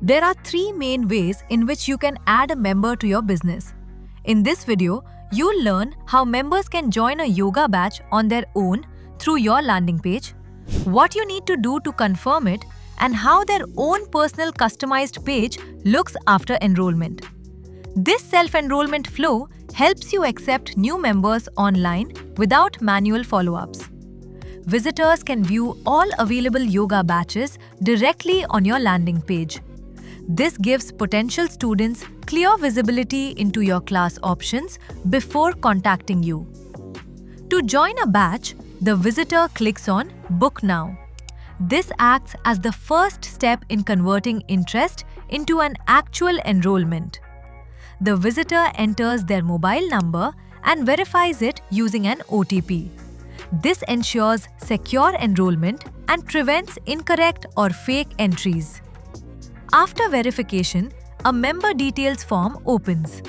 There are three main ways in which you can add a member to your business. In this video, you'll learn how members can join a yoga batch on their own through your landing page, what you need to do to confirm it, and how their own personal customized page looks after enrollment. This self-enrollment flow helps you accept new members online without manual follow-ups. Visitors can view all available yoga batches directly on your landing page. This gives potential students clear visibility into your class options before contacting you. To join a batch, the visitor clicks on Book Now. This acts as the first step in converting interest into an actual enrollment. The visitor enters their mobile number and verifies it using an OTP. This ensures secure enrollment and prevents incorrect or fake entries. After verification, a member details form opens.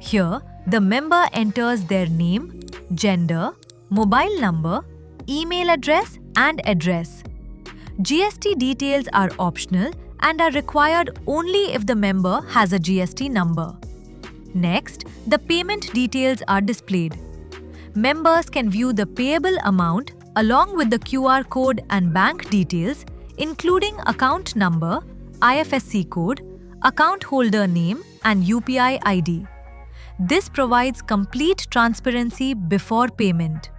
Here, the member enters their name, gender, mobile number, email address, and address. GST details are optional and are required only if the member has a GST number. Next, the payment details are displayed. Members can view the payable amount along with the QR code and bank details, including account number, IFSC code, account holder name, and UPI ID. This provides complete transparency before payment.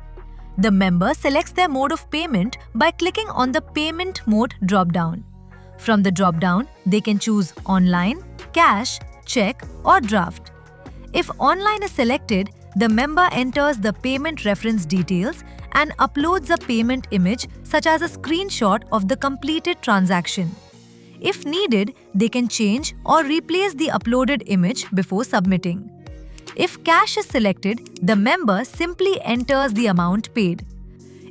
The member selects their mode of payment by clicking on the Payment Mode drop-down. From the drop-down, they can choose online, cash, check, or draft. If online is selected, the member enters the payment reference details and uploads a payment image such as a screenshot of the completed transaction. If needed, they can change or replace the uploaded image before submitting. If cash is selected, the member simply enters the amount paid.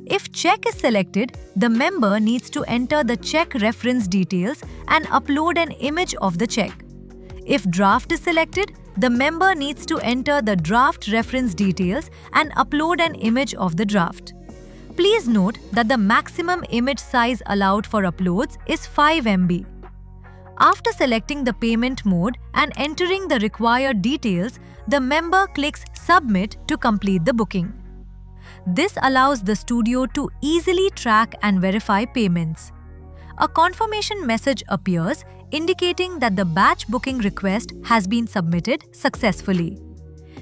If check is selected, the member needs to enter the check reference details and upload an image of the check. If draft is selected, the member needs to enter the draft reference details and upload an image of the draft. Please note that the maximum image size allowed for uploads is 5 MB. After selecting the payment mode and entering the required details, the member clicks Submit to complete the booking. This allows the studio to easily track and verify payments. A confirmation message appears indicating that the batch booking request has been submitted successfully.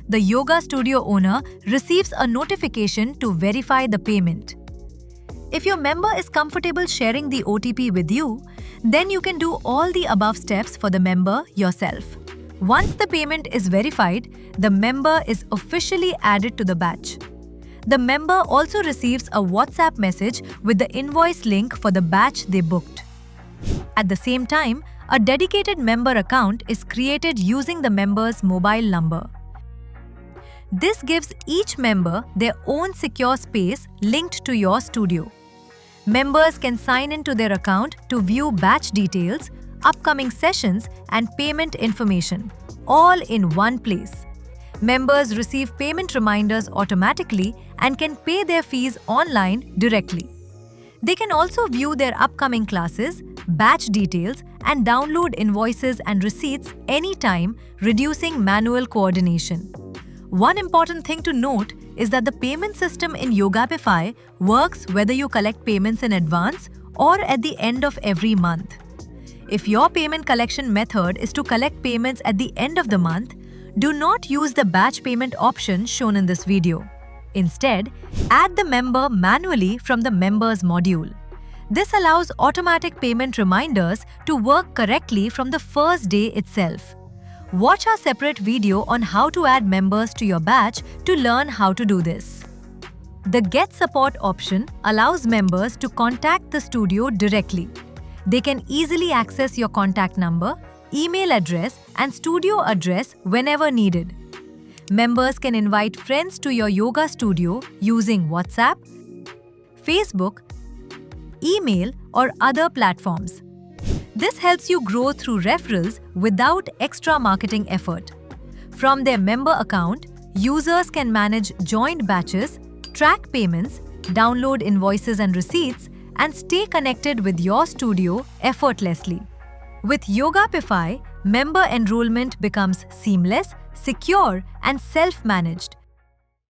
The yoga studio owner receives a notification to verify the payment. If your member is comfortable sharing the OTP with you, then you can do all the above steps for the member yourself. Once the payment is verified, the member is officially added to the batch. The member also receives a WhatsApp message with the invoice link for the batch they booked. At the same time, a dedicated member account is created using the member's mobile number. This gives each member their own secure space linked to your studio. Members can sign into their account to view batch details, upcoming sessions, and payment information, all in one place. Members receive payment reminders automatically and can pay their fees online directly. They can also view their upcoming classes, batch details, and download invoices and receipts anytime, reducing manual coordination. One important thing to note is that the payment system in Yogapify works whether you collect payments in advance or at the end of every month. If your payment collection method is to collect payments at the end of the month, do not use the batch payment option shown in this video. Instead, add the member manually from the Members module. This allows automatic payment reminders to work correctly from the first day itself. Watch our separate video on how to add members to your batch to learn how to do this. The Get Support option allows members to contact the studio directly. They can easily access your contact number, email address, and studio address whenever needed. Members can invite friends to your yoga studio using WhatsApp, Facebook, email, or other platforms. This helps you grow through referrals without extra marketing effort. From their member account, users can manage joined batches, track payments, download invoices and receipts, and stay connected with your studio effortlessly. With Yogapify, member enrollment becomes seamless, secure, and self-managed,